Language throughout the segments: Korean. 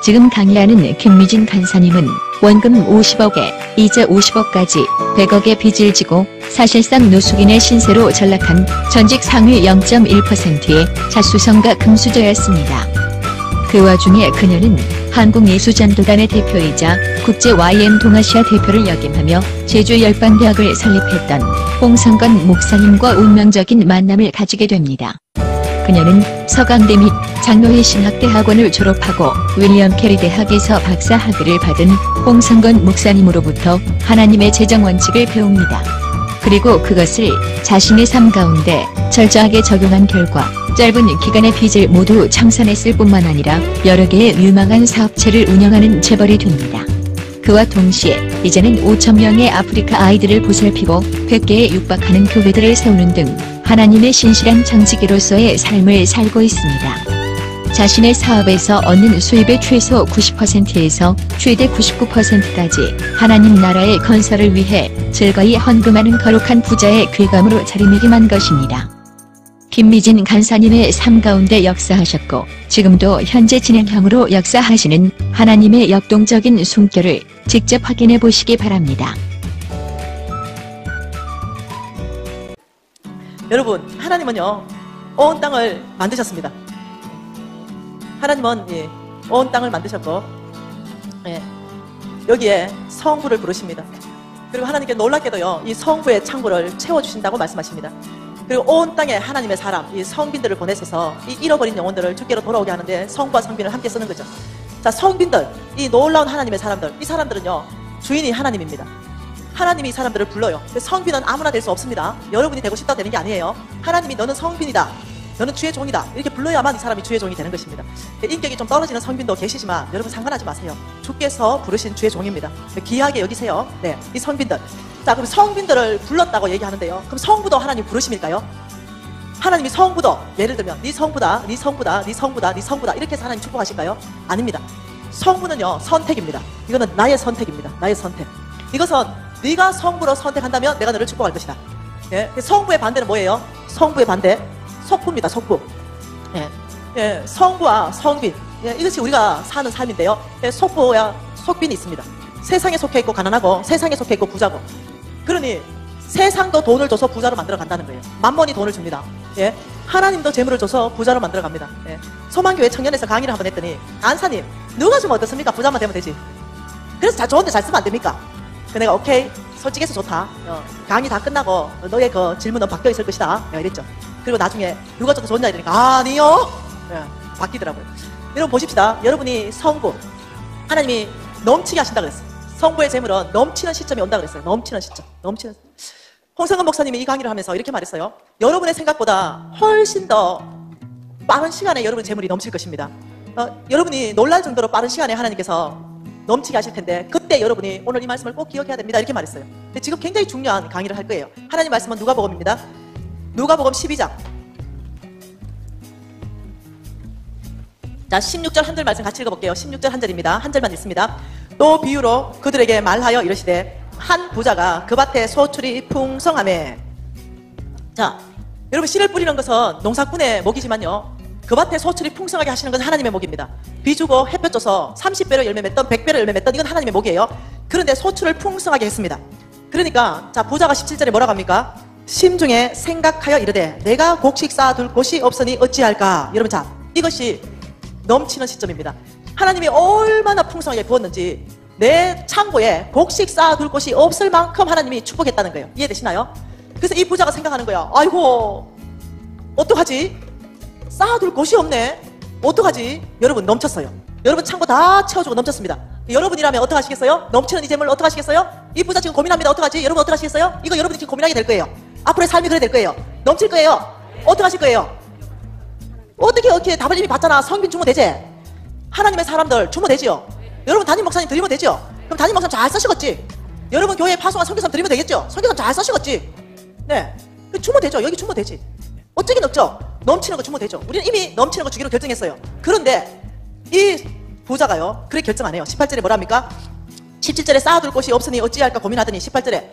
지금 강의하는 김미진 간사님은 원금 50억에 이자 50억까지 100억의 빚을 지고 사실상 노숙인의 신세로 전락한 전직 상위 0.1%의 자수성가 금수저였습니다. 그 와중에 그녀는 한국예수전도단의 대표이자 국제 YM 동아시아 대표를 역임하며 제주열방대학을 설립했던 홍성건 목사님과 운명적인 만남을 가지게 됩니다. 그녀는 서강대 및 장로회 신학대학원을 졸업하고 윌리엄 캐리 대학에서 박사 학위를 받은 홍성건 목사님으로부터 하나님의 재정 원칙을 배웁니다. 그리고 그것을 자신의 삶 가운데 철저하게 적용한 결과 짧은 기간의 빚을 모두 청산했을 뿐만 아니라 여러 개의 유망한 사업체를 운영하는 재벌이 됩니다. 그와 동시에 이제는 5,000명의 아프리카 아이들을 보살피고 100개에 육박하는 교회들을 세우는 등 하나님의 신실한 정직이로서의 삶을 살고 있습니다. 자신의 사업에서 얻는 수입의 최소 90%에서 최대 99%까지 하나님 나라의 건설을 위해 즐거이 헌금하는 거룩한 부자의 귀감으로 자리매김한 것입니다. 김미진 간사님의 삶 가운데 역사하셨고 지금도 현재 진행형으로 역사하시는 하나님의 역동적인 숨결을 직접 확인해 보시기 바랍니다. 여러분, 하나님은요 온 땅을 만드셨습니다. 하나님은 온 땅을 만드셨고 여기에 성부를 부르십니다. 그리고 하나님께 놀랍게도요 이 성부의 창고를 채워주신다고 말씀하십니다. 그리고 온 땅에 하나님의 사람, 이 성빈들을 보내셔서 이 잃어버린 영혼들을 주께로 돌아오게 하는데 성부와 성빈을 함께 쓰는 거죠. 자, 성빈들, 이 놀라운 하나님의 사람들, 이 사람들은요 주인이 하나님입니다. 하나님이 이 사람들을 불러요. 성빈은 아무나 될 수 없습니다. 여러분이 되고 싶다 되는 게 아니에요. 하나님이 너는 성빈이다, 너는 주의 종이다, 이렇게 불러야만 이 사람이 주의 종이 되는 것입니다. 인격이 좀 떨어지는 성빈도 계시지만 여러분 상관하지 마세요. 주께서 부르신 주의 종입니다. 귀하게 여기세요. 네, 이 성빈들. 자, 그럼 성빈들을 불렀다고 얘기하는데요, 그럼 성부도 하나님 부르심일까요? 하나님이 성부도, 예를 들면 네 성부다, 네 성부다, 네 성부다, 네 성부다 이렇게 해서 하나님 축복하실까요? 아닙니다. 성부는요 선택입니다. 이거는 나의 선택입니다. 나의 선택. 이것은 네가 성부로 선택한다면 내가 너를 축복할 것이다. 예? 성부의 반대는 뭐예요? 성부의 반대 속부입니다. 속부. 성부와 성빈, 이것이 우리가 사는 삶인데요, 속부와 속빈이 있습니다. 세상에 속해 있고 가난하고 세상에 속해 있고 부자고. 그러니 세상도 돈을 줘서 부자로 만들어 간다는 거예요. 만mon이 돈을 줍니다. 하나님도 재물을 줘서 부자로 만들어 갑니다. 소망교회 청년에서 강의를 한번 했더니 간사님 누가 주면 어떻습니까? 부자만 되면 되지. 그래서 좋은데 잘 쓰면 안 됩니까? 내가 오케이, 솔직해서 좋다, 강의 다 끝나고 너의 그 질문은 바뀌어 있을 것이다 이랬죠. 그리고 나중에 누가 줘도 좋냐 이러니까 아니요, 바뀌더라고요. 여러분 보십시다. 여러분이 성부, 하나님이 넘치게 하신다 그랬어요. 성부의 재물은 넘치는 시점이 온다 그랬어요. 넘치는 시점, 넘치는. 홍성근 목사님이 이 강의를 하면서 이렇게 말했어요. 여러분의 생각보다 훨씬 더 빠른 시간에 여러분의 재물이 넘칠 것입니다. 여러분이 놀랄 정도로 빠른 시간에 하나님께서 넘치게 하실 텐데 그때 여러분이 오늘 이 말씀을 꼭 기억해야 됩니다 이렇게 말했어요. 근데 지금 굉장히 중요한 강의를 할 거예요. 하나님 말씀은 누가복음입니다. 누가복음 12장. 자, 16절 한 절 말씀 같이 읽어볼게요. 16절 한 절입니다. 한 절만 읽습니다. 또 비유로 그들에게 말하여 이르시되 한 부자가 그 밭에 소출이 풍성하매. 자, 여러분 씨를 뿌리는 것은 농사꾼의 목이지만요, 그 밭에 소출이 풍성하게 하시는 것은 하나님의 목입니다. 비 주고 햇볕 줘서 30배로 열매 맺던 100배로 열매 맺던 이건 하나님의 목이에요. 그런데 소출을 풍성하게 했습니다. 그러니까 자, 부자가 17절에 뭐라고 합니까? 심중에 생각하여 이르되 내가 곡식 쌓아둘 곳이 없으니 어찌할까. 여러분, 자, 이것이 넘치는 시점입니다. 하나님이 얼마나 풍성하게 부었는지 내 창고에 곡식 쌓아둘 곳이 없을 만큼 하나님이 축복했다는 거예요. 이해되시나요? 그래서 이 부자가 생각하는 거예요. 아이고 어떡하지? 쌓아둘 곳이 없네. 어떡하지? 여러분 넘쳤어요. 여러분 창고 다 채워주고 넘쳤습니다. 여러분이라면 어떡하시겠어요? 넘치는 이 재물 어떡하시겠어요? 이 부자 지금 고민합니다. 어떡하지? 여러분 어떡하시겠어요? 이거 여러분이 지금 고민하게 될 거예요. 앞으로의 삶이 그래 될 거예요. 넘칠 거예요. 어떡하실 거예요? 어떻게 답을 이미 받잖아. 성빈 주면 되지? 하나님의 사람들 주면 되지요? 여러분 담임 목사님 드리면 되죠? 그럼 담임 목사님 잘 쓰시겠지? 여러분 교회에 파송한 선교사님 드리면 되겠죠? 선교사님 잘 쓰시겠지? 네, 주면 되죠. 여기 주면 되지. 어쩌긴 없죠. 넘치는 거 주면 되죠. 우리는 이미 넘치는 거 주기로 결정했어요. 그런데 이 부자가요 그렇게 결정 안 해요. 18절에 뭐랍니까? 17절에 쌓아둘 곳이 없으니 어찌할까 고민하더니 18절에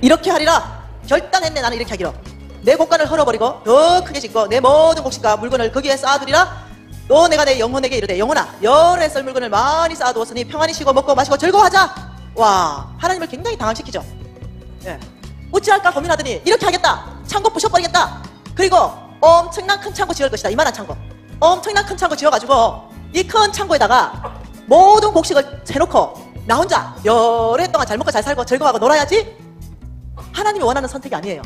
이렇게 하리라. 결단했네. 나는 이렇게 하기로. 내 곳간을 헐어버리고 더 크게 짓고 내 모든 곡식과 물건을 거기에 쌓아두리라. 또 내가 내 영혼에게 이르되 영혼아 열에 썰 물건을 많이 쌓아두었으니 평안히 쉬고 먹고 마시고 즐거워하자. 와, 하나님을 굉장히 당황시키죠. 예. 어찌할까 고민하더니 이렇게 하겠다. 창고 부셔버리겠다. 그리고 엄청난 큰 창고 지을 것이다. 이만한 창고, 엄청난 큰 창고 지어가지고 이 큰 창고에다가 모든 곡식을 해놓고 나 혼자 열해 동안 잘 먹고 잘 살고 즐거워하고 놀아야지. 하나님이 원하는 선택이 아니에요.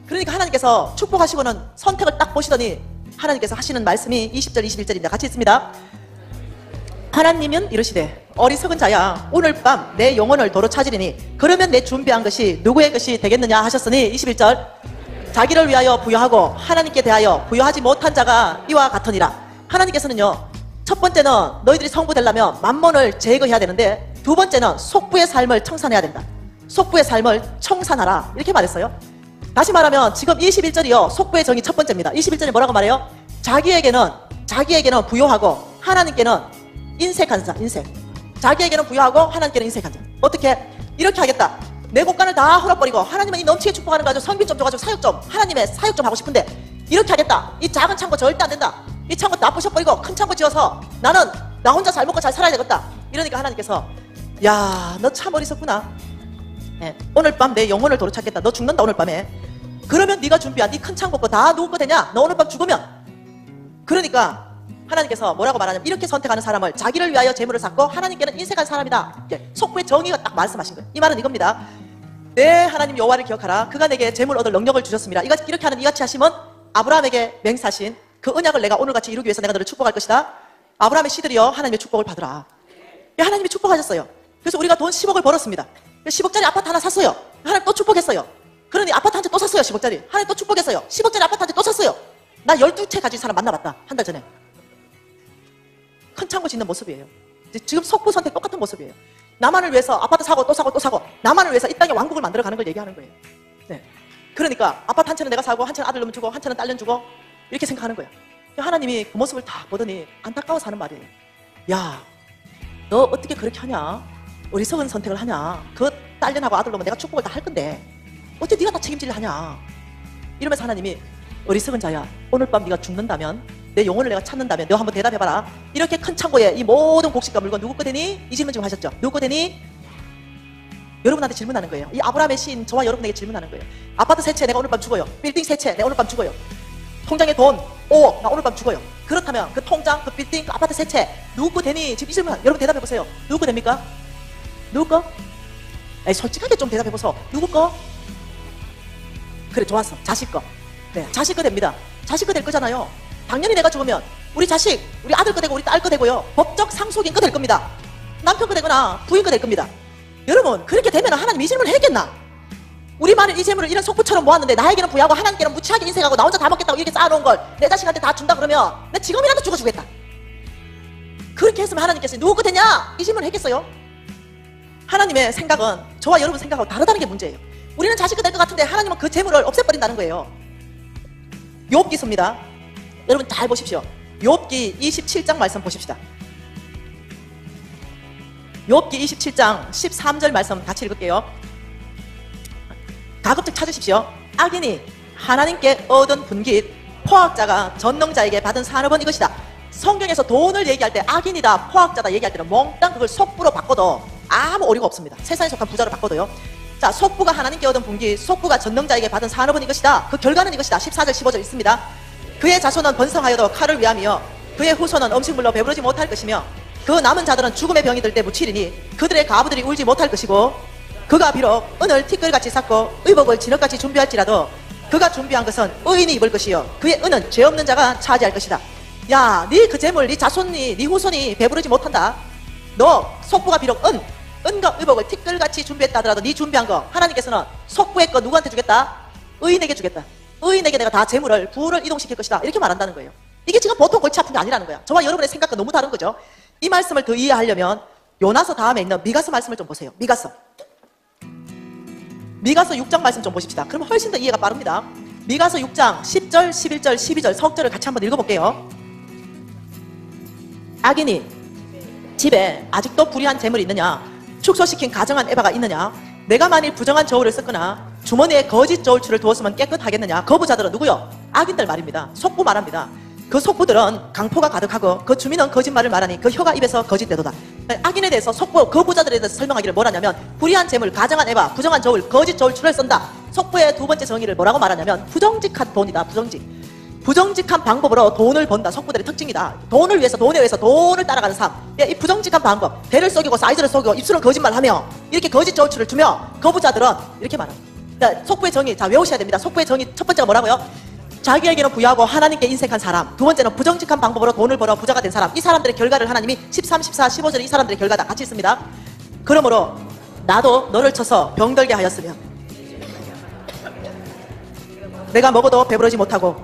그러니까 하나님께서 축복하시고는 선택을 딱 보시더니 하나님께서 하시는 말씀이 20절 21절입니다. 같이 있습니다. 하나님은 이르시되 어리석은 자야 오늘 밤 내 영혼을 도로 찾으리니 그러면 내 준비한 것이 누구의 것이 되겠느냐 하셨으니 21절 자기를 위하여 부여하고 하나님께 대하여 부여하지 못한 자가 이와 같으니라. 하나님께서는요, 첫 번째는 너희들이 성부 되려면 만몬을 제거해야 되는데, 두 번째는 속부의 삶을 청산해야 된다. 속부의 삶을 청산하라 이렇게 말했어요. 다시 말하면 지금 21절이요 속부의 정의 첫 번째입니다. 21절이 뭐라고 말해요? 자기에게는 부여하고 하나님께는 인색한 자. 인색. 자기에게는 부여하고 하나님께는 인색한 자. 어떻게? 이렇게 하겠다. 내 곳간을 다 헐어버리고 하나님은 이 넘치게 축복하는 거 가지고 성빈 좀 줘가지고 사역 좀, 하나님의 사역 좀 하고 싶은데 이렇게 하겠다. 이 작은 창고 절대 안 된다. 이 창고 다 부셔버리고 큰 창고 지어서 나는 나 혼자 잘 먹고 잘 살아야 되겠다. 이러니까 하나님께서 야, 너 참 어리석구나. 네, 오늘 밤 내 영혼을 도로 찾겠다. 너 죽는다 오늘 밤에. 그러면 네가 준비한 네 큰 창고 거 다 누구 거 되냐? 너 오늘 밤 죽으면. 그러니까 하나님께서 뭐라고 말하냐면 이렇게 선택하는 사람을 자기를 위하여 재물을 쌓고 하나님께는 인색한 사람이다. 속부의 정의가 딱 말씀하신 거예요. 이 말은 이겁니다. 내 하나님 여호와를 기억하라. 그가 내게 재물 얻을 능력을 주셨습니다. 이렇게 하는 이같이 하심은 아브라함에게 맹세하신 그 언약을 내가 오늘같이 이루기 위해서 내가 너를 축복할 것이다. 아브라함의 씨들이여 하나님의 축복을 받으라. 하나님이 축복하셨어요. 그래서 우리가 돈 10억을 벌었습니다. 10억짜리 아파트 하나 샀어요. 하나님 또 축복했어요. 그러니 아파트 한 채 또 샀어요. 10억짜리. 하나님 또 축복했어요. 10억짜리 아파트 한 채 또 샀어요. 나 12채 가진 사람 만나봤다. 한 달 전에. 큰 창고 짓는 모습이에요. 지금 속부 선택 똑같은 모습이에요. 나만을 위해서 아파트 사고 또 사고 또 사고 나만을 위해서 이 땅에 왕국을 만들어가는 걸 얘기하는 거예요. 네. 그러니까 아파트 한 채는 내가 사고 한 채는 아들 놈 주고 한 채는 딸 놈 주고 이렇게 생각하는 거예요. 하나님이 그 모습을 다 보더니 안타까워서 하는 말이에요. 야, 너 어떻게 그렇게 하냐? 어리석은 선택을 하냐? 그 딸년하고 아들 놈은 내가 축복을 다 할 건데 어떻게 네가 다 책임질을 하냐? 이러면서 하나님이 어리석은 자야 오늘 밤 네가 죽는다면 내 영혼을 내가 찾는다면 너 한번 대답해봐라. 이렇게 큰 창고에 이 모든 곡식과 물건 누구 거 되니? 이 질문 지금 하셨죠? 누구 거 되니? 여러분한테 질문하는 거예요. 이 아브라함의 시인 저와 여러분에게 질문하는 거예요. 아파트 3채 내가 오늘 밤 죽어요. 빌딩 3채 내가 오늘 밤 죽어요. 통장에 돈 5억 나 오늘 밤 죽어요. 그렇다면 그 통장, 그 빌딩, 그 아파트 3채 누구 거 되니? 지금 이 질문 여러분 대답해보세요. 누구 거 됩니까? 누구 거? 에이, 솔직하게 좀 대답해보소. 누구 거? 그래, 좋았어. 자식 거. 네, 자식 거 됩니다. 자식 거 될 거잖아요. 당연히 내가 죽으면 우리 자식, 우리 아들 거 되고 우리 딸 거 되고요. 법적 상속인 거 될 겁니다. 남편 거 되거나 부인 거 될 겁니다. 여러분, 그렇게 되면 하나님 이 질문을 해야겠나? 우리만은 이 재물을 이런 속부처럼 모았는데 나에게는 부여하고 하나님께는 무치하게 인생하고 나 혼자 다 먹겠다고 이렇게 쌓아놓은 걸 내 자식한테 다 준다 그러면 나 지금이라도 죽어주겠다. 그렇게 했으면 하나님께서 누구 거 되냐? 이 질문을 했겠어요? 하나님의 생각은 저와 여러분 생각하고 다르다는 게 문제예요. 우리는 자식이 될 것 같은데 하나님은 그 재물을 없애버린다는 거예요. 욥기서입니다. 여러분 잘 보십시오. 욥기 27장 말씀 보십시다. 욥기 27장 13절 말씀 같이 읽을게요. 가급적 찾으십시오. 악인이 하나님께 얻은 분깃 포악자가 전능자에게 받은 산업은 이것이다. 성경에서 돈을 얘기할 때 악인이다 포악자다 얘기할 때는 몽땅 그걸 속부로 바꿔도 아무 오류가 없습니다. 세상에 속한 부자로 바꿔도요. 자, 속부가 하나님께 얻은 분깃 속부가 전능자에게 받은 산업은 이것이다. 그 결과는 이것이다. 14절 15절 있습니다. 그의 자손은 번성하여도 칼을 위함이요 그의 후손은 음식물로 배부르지 못할 것이며 그 남은 자들은 죽음의 병이 들 때 묻히리니 그들의 가부들이 울지 못할 것이고 그가 비록 은을 티끌같이 쌓고 의복을 진흙같이 준비할지라도 그가 준비한 것은 의인이 입을 것이요 그의 은은 죄 없는 자가 차지할 것이다. 야, 네 그 재물, 네 자손이, 네 후손이 배부르지 못한다. 너 속부가 비록 은과 의복을 티끌같이 준비했다 하더라도 네 준비한 거 하나님께서는 속부의 거 누구한테 주겠다? 의인에게 주겠다. 의인에게 내가 다 재물을 부를 이동시킬 것이다. 이렇게 말한다는 거예요. 이게 지금 보통 골치 아픈 게 아니라는 거야. 저와 여러분의 생각과 너무 다른 거죠. 이 말씀을 더 이해하려면 요나서 다음에 있는 미가서 말씀을 좀 보세요. 미가서 6장 말씀 좀 보십시다. 그럼 훨씬 더 이해가 빠릅니다. 미가서 6장 10절, 11절, 12절 석절을 같이 한번 읽어볼게요. 악인이 집에 아직도 불의한 재물이 있느냐? 축소시킨 가정한 에바가 있느냐? 내가 만일 부정한 저울을 썼거나 주머니에 거짓 저울추를 두었으면 깨끗하겠느냐? 거부자들은 누구요? 악인들 말입니다. 속부 말합니다. 그 속부들은 강포가 가득하고 그 주민은 거짓말을 말하니 그 혀가 입에서 거짓되도다. 악인에 대해서 속부 그 부자들에 대해서 설명하기를 뭐라냐면 불의한 재물, 가정한 에바, 부정한 저울, 거짓 저울 줄을 쓴다. 속부의 두 번째 정의를 뭐라고 말하냐면 부정직한 돈이다. 부정직한 방법으로 돈을 번다. 속부들의 특징이다. 돈을 위해서 돈에 의해서 돈을 따라가는 삶. 이 부정직한 방법, 배를 속이고 사이즈를 속이고 입술을 거짓말하며 이렇게 거짓 저울추를 주며 그 부자들은 이렇게 말합니다. 그러니까 속부의 정의, 자 외우셔야 됩니다. 속부의 정의 첫 번째가 뭐라고요? 자기에게는 부유하고 하나님께 인색한 사람. 두 번째는 부정직한 방법으로 돈을 벌어 부자가 된 사람. 이 사람들의 결과를 하나님이 13, 14, 15절에 이 사람들의 결과다 같이 있습니다. 그러므로 나도 너를 쳐서 병들게 하였으며 내가 먹어도 배부르지 못하고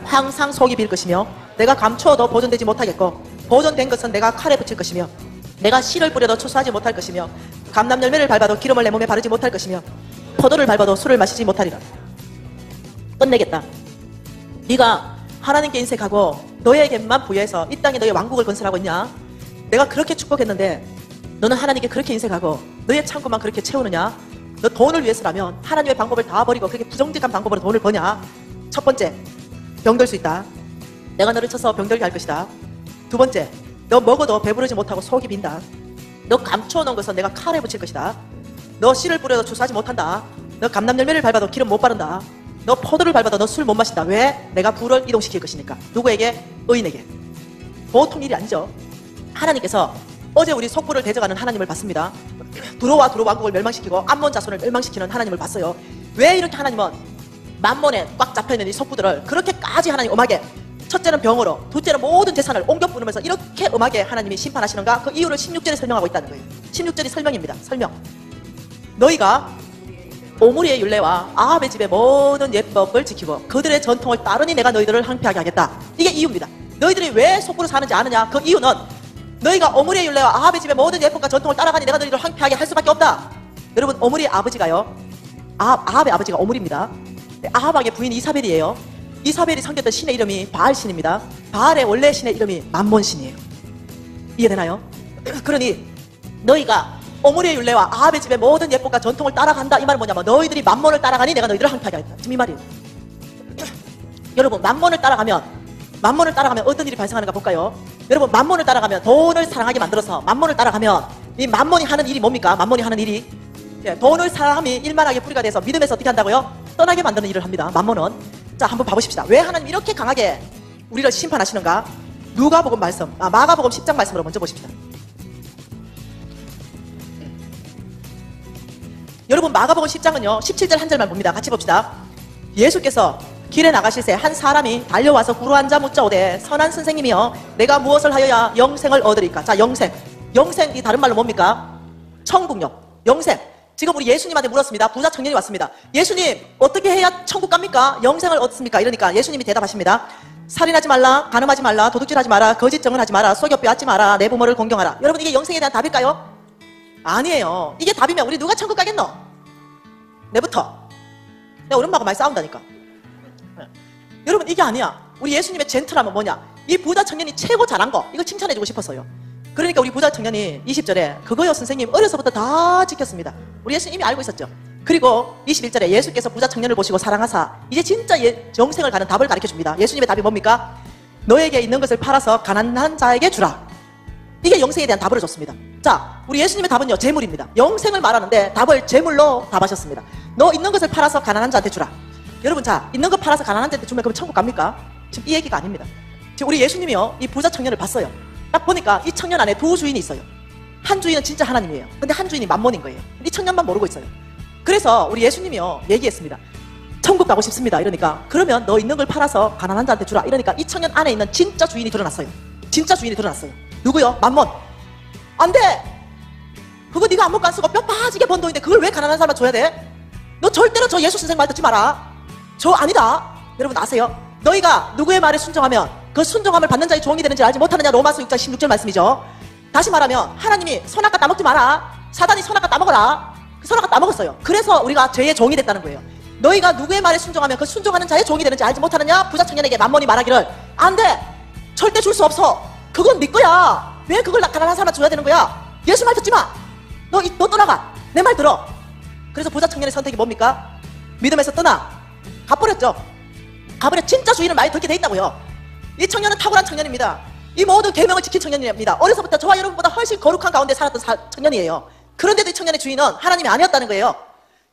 항상 속이 빌 것이며 내가 감추어도 보존되지 못하겠고 보존된 것은 내가 칼에 붙일 것이며 내가 씨를 뿌려도 추수하지 못할 것이며 감람 열매를 밟아도 기름을 내 몸에 바르지 못할 것이며 포도를 밟아도 술을 마시지 못하리라. 끝내겠다. 네가 하나님께 인색하고 너에게만 부여해서 이 땅에 너의 왕국을 건설하고 있냐? 내가 그렇게 축복했는데 너는 하나님께 그렇게 인색하고 너의 창고만 그렇게 채우느냐? 너 돈을 위해서라면 하나님의 방법을 다 버리고 그렇게 부정직한 방법으로 돈을 버냐? 첫 번째, 병들 수 있다. 내가 너를 쳐서 병들게 할 것이다. 두 번째, 너 먹어도 배부르지 못하고 속이 빈다. 너 감추어 놓은 것은 내가 칼에 붙일 것이다. 너 씨를 뿌려도 추수하지 못한다. 너 감람 열매를 밟아도 기름 못 바른다. 너 포도를 밟아도 너 술 못 마신다. 왜? 내가 불을 이동시킬 것이니까. 누구에게? 의인에게. 보통 일이 아니죠. 하나님께서 어제 우리 속부를 대적하는 하나님을 봤습니다. 두로와 두로 왕국을 멸망시키고 암몬 자손을 멸망시키는 하나님을 봤어요. 왜 이렇게 하나님은 만몬에 꽉 잡혀있는 이 속부들을 그렇게까지 하나님 음하게, 첫째는 병으로, 둘째는 모든 재산을 옮겨 부으면서 이렇게 음하게 하나님이 심판하시는가? 그 이유를 16절에 설명하고 있다는 거예요. 16절이 설명입니다. 설명. 너희가 오므리의 율례와 아합의 집의 모든 예법을 지키고 그들의 전통을 따르니 내가 너희들을 항폐하게 하겠다. 이게 이유입니다. 너희들이 왜 속부로 사는지 아느냐? 그 이유는 너희가 오므리의 율례와 아합의 집의 모든 예법과 전통을 따라가니 내가 너희들을 항폐하게 할 수밖에 없다. 여러분, 오므리의 아버지가요, 아합의 아버지가 오므리입니다. 아합의 부인 이사벨이에요. 이사벨이 섬겼던 신의 이름이 바알신입니다. 바알의 원래 신의 이름이 만몬신이에요. 이해되나요? 그러니 너희가 오므리의 율례와 아합의 집의 모든 예법과 전통을 따라간다. 이 말은 뭐냐면 너희들이 만몬을 따라가니 내가 너희들을 항폐하게 하겠다. 지금 이 말이에요. 여러분, 만몬을 따라가면 어떤 일이 발생하는가 볼까요? 여러분, 만몬을 따라가면 돈을 사랑하게 만들어서 만몬을 따라가면 이 만몬이 하는 일이 뭡니까? 만몬이 하는 일이 돈을 사람이 일만하게 뿌리가 돼서 믿음에서 어떻게 한다고요? 떠나게 만드는 일을 합니다. 만몬은. 자, 한번 봐보십시다. 왜 하나님 이렇게 강하게 우리를 심판하시는가? 누가복음 말씀, 마가복음 10장 말씀으로 먼저 보십시다. 여러분, 마가복음 10장은요 17절 한 절만 봅니다. 같이 봅시다. 예수께서 길에 나가실새 한 사람이 달려와서 구루 앉아 묻자오되 선한 선생님이여 내가 무엇을 하여야 영생을 얻으리까? 자, 영생이 다른 말로 뭡니까? 천국요. 영생. 지금 우리 예수님한테 물었습니다. 부자 청년이 왔습니다. 예수님, 어떻게 해야 천국 갑니까? 영생을 얻습니까? 이러니까 예수님이 대답하십니다. 살인하지 말라, 간음하지 말라, 도둑질하지 마라, 거짓 증언하지 마라, 속여 빼앗지 마라, 내 부모를 공경하라. 여러분, 이게 영생에 대한 답일까요? 아니에요. 이게 답이면 우리 누가 천국 가겠노? 내부터. 내가 우리 엄마가 많이 싸운다니까. 여러분, 이게 아니야. 우리 예수님의 젠틀함은 뭐냐? 이 부자 청년이 최고 잘한 거, 이걸 칭찬해주고 싶었어요. 그러니까 우리 부자 청년이 20절에 그거요 선생님 어려서부터 다 지켰습니다. 우리 예수님 이미 알고 있었죠. 그리고 21절에 예수께서 부자 청년을 보시고 사랑하사 이제 진짜 영생을 가는 답을 가르쳐줍니다. 예수님의 답이 뭡니까? 너에게 있는 것을 팔아서 가난한 자에게 주라. 이게 영생에 대한 답을 줬습니다. 자, 우리 예수님의 답은요 재물입니다. 영생을 말하는데 답을 재물로 답하셨습니다. 너 있는 것을 팔아서 가난한 자한테 주라. 여러분, 자, 있는 것 팔아서 가난한 자한테 주면 그럼 천국 갑니까? 지금 이 얘기가 아닙니다. 지금 우리 예수님이요 이 부자 청년을 봤어요. 딱 보니까 이 청년 안에 두 주인이 있어요. 한 주인은 진짜 하나님이에요. 근데 한 주인이 만몬인 거예요. 이 청년만 모르고 있어요. 그래서 우리 예수님이요 얘기했습니다. 천국 가고 싶습니다. 이러니까 그러면 너 있는 걸 팔아서 가난한 자한테 주라. 이러니까 이 청년 안에 있는 진짜 주인이 드러났어요. 진짜 주인이 드러났어요. 누구요? 만몬. 안 돼! 그거 네가 아무것도 안 쓰고 뼈 빠지게 번 돈인데 그걸 왜 가난한 사람한테 줘야 돼? 너 절대로 저 예수 선생 말 듣지 마라. 저 아니다. 여러분 아세요? 너희가 누구의 말에 순종하면 그 순종함을 받는 자의 종이 되는지 알지 못하느냐. 로마서 6장 16절 말씀이죠. 다시 말하면 하나님이 선악과 따먹지 마라. 사단이 선악과 따먹어라. 그 선악과 따먹었어요. 그래서 우리가 죄의 종이 됐다는 거예요. 너희가 누구의 말에 순종하면 그 순종하는 자의 종이 되는지 알지 못하느냐. 부자 청년에게 만몬이 말하기를 안 돼. 절대 줄 수 없어. 그건 네 거야. 왜 그걸 가난한 사람한테 줘야 되는 거야? 예수 말 듣지 마. 너 떠나가. 내 말 들어. 그래서 부자 청년의 선택이 뭡니까? 믿음에서 떠나. 가버렸죠. 가버려. 진짜 주인을 많이 듣게 돼 있다고요. 이 청년은 탁월한 청년입니다. 이 모든 계명을 지킨 청년입니다. 어려서부터 저와 여러분보다 훨씬 거룩한 가운데 살았던 청년이에요. 그런데도 이 청년의 주인은 하나님이 아니었다는 거예요.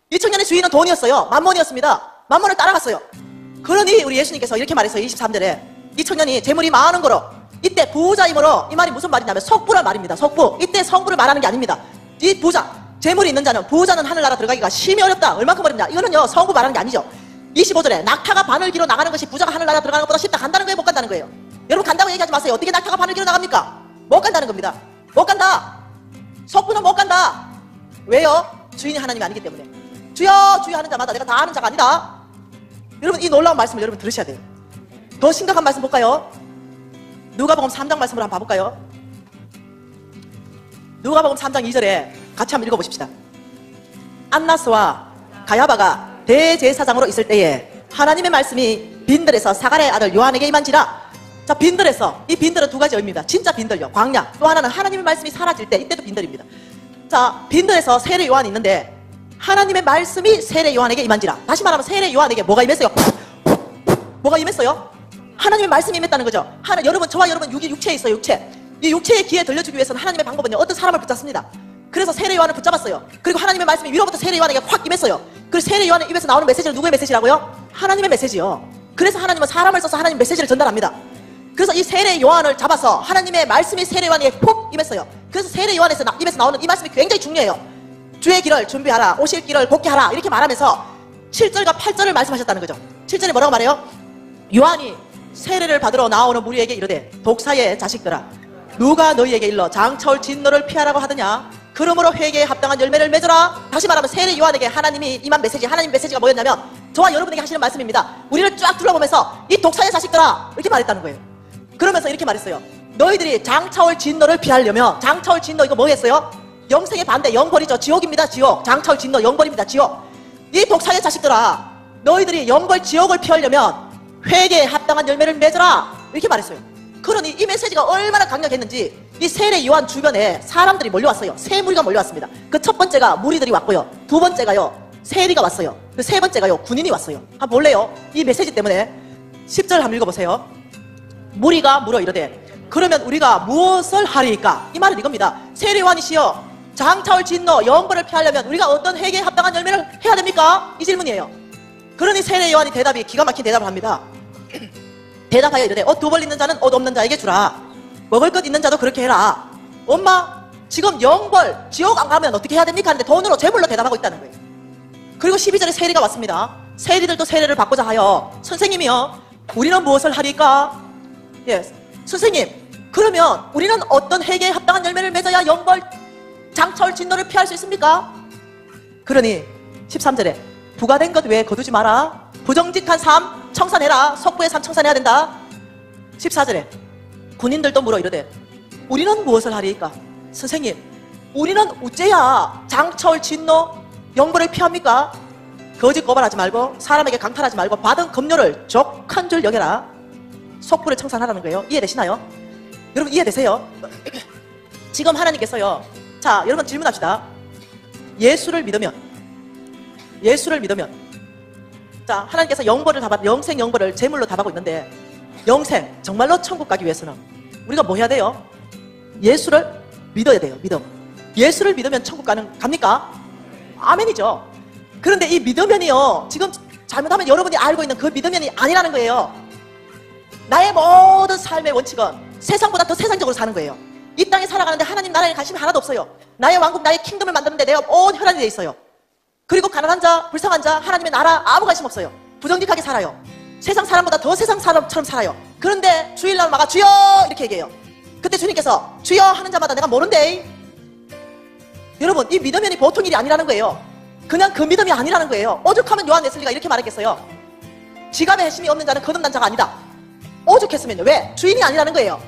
이 청년의 주인은 돈이었어요. 만몬이었습니다. 만몬을 따라갔어요. 그러니 우리 예수님께서 이렇게 말했어요. 23절에 이 청년이 재물이 많은 거로 이때 부자이므로, 이 말이 무슨 말이냐면 속부란 말입니다. 속부. 이때 성부를 말하는 게 아닙니다. 이 부자, 재물이 있는 자는, 부자는 하늘나라 들어가기가 심히 어렵다. 얼마큼 어렵냐. 이거는요 성부 말하는 게 아니죠. 25절에 낙타가 바늘기로 나가는 것이 부자가 하늘나라 들어가는 것보다 쉽다. 간다는 거예요, 못 간다는 거예요? 여러분 간다고 얘기하지 마세요. 어떻게 낙타가 바늘기로 나갑니까? 못 간다는 겁니다. 못 간다. 속부는 못 간다. 왜요? 주인이 하나님이 아니기 때문에. 주여 주여 하는 자마다 내가 다 아는 자가 아니다. 여러분 이 놀라운 말씀을 여러분 들으셔야 돼요. 더 심각한 말씀 볼까요? 누가복음 3장 말씀을 한번 봐볼까요? 누가복음 3장 2절에 같이 한번 읽어보십시다. 안나스와 가야바가 대제사장으로 있을 때에 하나님의 말씀이 빈들에서 사갈의 아들 요한에게 임한지라. 자, 빈들에서, 이 빈들은 두 가지 의미입니다. 진짜 빈들요, 광야. 또 하나는 하나님의 말씀이 사라질 때, 이때도 빈들입니다. 자, 빈들에서 세례 요한이 있는데 하나님의 말씀이 세례 요한에게 임한지라. 다시 말하면 세례 요한에게 뭐가 임했어요? 뭐가 임했어요? 하나님의 말씀이 임했다는 거죠. 여러분, 저와 여러분 육체에 있어요. 육체. 이 육체의 기에 들려주기 위해서는 하나님의 방법은요, 어떤 사람을 붙잡습니다. 그래서 세례 요한을 붙잡았어요. 그리고 하나님의 말씀이 위로부터 세례 요한에게 확 임했어요. 그래서 세례 요한의 입에서 나오는 메시지는 누구의 메시지라고요? 하나님의 메시지요. 그래서 하나님은 사람을 써서 하나님 메시지를 전달합니다. 그래서 이 세례 요한을 잡아서 하나님의 말씀이 세례 요한에게 푹 임했어요. 그래서 세례 요한에서 입에서 나오는 이 말씀이 굉장히 중요해요. 주의 길을 준비하라, 오실 길을 곱게 하라, 이렇게 말하면서 7절과 8절을 말씀하셨다는 거죠. 7절에 뭐라고 말해요? 요한이 세례를 받으러 나오는 무리에게 이르되 독사의 자식들아, 누가 너희에게 일러 장차올 진노를 피하라고 하더냐? 그러므로 회개에 합당한 열매를 맺어라. 다시 말하면 세례 요한에게 하나님이 임한 메시지, 하나님 메시지가 뭐였냐면 저와 여러분에게 하시는 말씀입니다. 우리를 쫙 둘러보면서 이 독사의 자식들아, 이렇게 말했다는 거예요. 그러면서 이렇게 말했어요. 너희들이 장차올 진노를 피하려면, 장차올 진노 이거 뭐겠어요? 영생의 반대, 영벌이죠. 지옥입니다. 지옥. 장차올 진노, 영벌입니다. 지옥. 이 독사의 자식들아, 너희들이 영벌 지옥을 피하려면 회개에 합당한 열매를 맺어라, 이렇게 말했어요. 그러니 이 메시지가 얼마나 강력했는지 이 세례 요한 주변에 사람들이 몰려왔어요. 세 무리가 몰려왔습니다. 그 첫 번째가 무리들이 왔고요, 두 번째가요 세리가 왔어요. 그 세 번째가요 군인이 왔어요. 한번 볼래요? 이 메시지 때문에. 10절 한번 읽어보세요. 무리가 물어 이르되 그러면 우리가 무엇을 하리이까? 이 말은 이겁니다. 세례 요한이시여, 장차올 진노 영벌을 피하려면 우리가 어떤 회개에 합당한 열매를 해야 됩니까? 이 질문이에요. 그러니 세례 요한이 기가 막힌 대답을 합니다. 대답하여 이르되 옷 두 벌 있는 자는 옷 없는 자에게 주라. 먹을 것 있는 자도 그렇게 해라. 엄마, 지금 영벌 지옥 안 가면 어떻게 해야 됩니까? 하는데 돈으로 재물로 대답하고 있다는 거예요. 그리고 12절에 세리가 왔습니다. 세리들도 세례를 받고자 하여 선생님이요, 우리는 무엇을 하리까? 예, 선생님, 그러면 우리는 어떤 회개에 합당한 열매를 맺어야 영벌 장차올 진노를 피할 수 있습니까? 그러니 13절에 부과된 것 외에 거두지 마라. 부정직한 삶 청산해라. 속부의 삶 청산해야 된다. 14절에 군인들도 물어 이르되 우리는 무엇을 하리이까? 선생님, 우리는 어째야 장차올 진노 영벌을 피합니까? 거짓 고발하지 말고 사람에게 강탈하지 말고 받은 급료를 족한 줄 여겨라. 속부를 청산하라는 거예요. 이해되시나요? 여러분 이해되세요? 지금 하나님께서요, 자 여러분 질문합시다. 예수를 믿으면 자 하나님께서 영생 영벌을 제물로 답하고 있는데, 영생 정말로 천국 가기 위해서는 우리가 뭐 해야 돼요? 예수를 믿어야 돼요. 믿음. 예수를 믿으면 천국 갑니까? 아멘이죠. 그런데 이 믿으면이요, 지금 잘못하면 여러분이 알고 있는 그 믿으면이 아니라는 거예요. 나의 모든 삶의 원칙은 세상보다 더 세상적으로 사는 거예요. 이 땅에 살아가는데 하나님 나라에 관심이 하나도 없어요. 나의 왕국, 나의 킹덤을 만드는데 내가 온 혈안이 돼 있어요. 그리고 가난한 자, 불쌍한 자, 하나님의 나라 아무 관심 없어요. 부정직하게 살아요. 세상 사람보다 더 세상 사람처럼 살아요. 그런데 주일날 마가 주여 이렇게 얘기해요. 그때 주님께서 주여 하는 자마다 내가 모른대. 여러분 이 믿으면이 보통 일이 아니라는 거예요. 그냥 그 믿음이 아니라는 거예요. 오죽하면 요한 웨슬리가 이렇게 말했겠어요. 지갑에 핵심이 없는 자는 거듭난 자가 아니다. 오죽했으면요. 왜? 주인이 아니라는 거예요.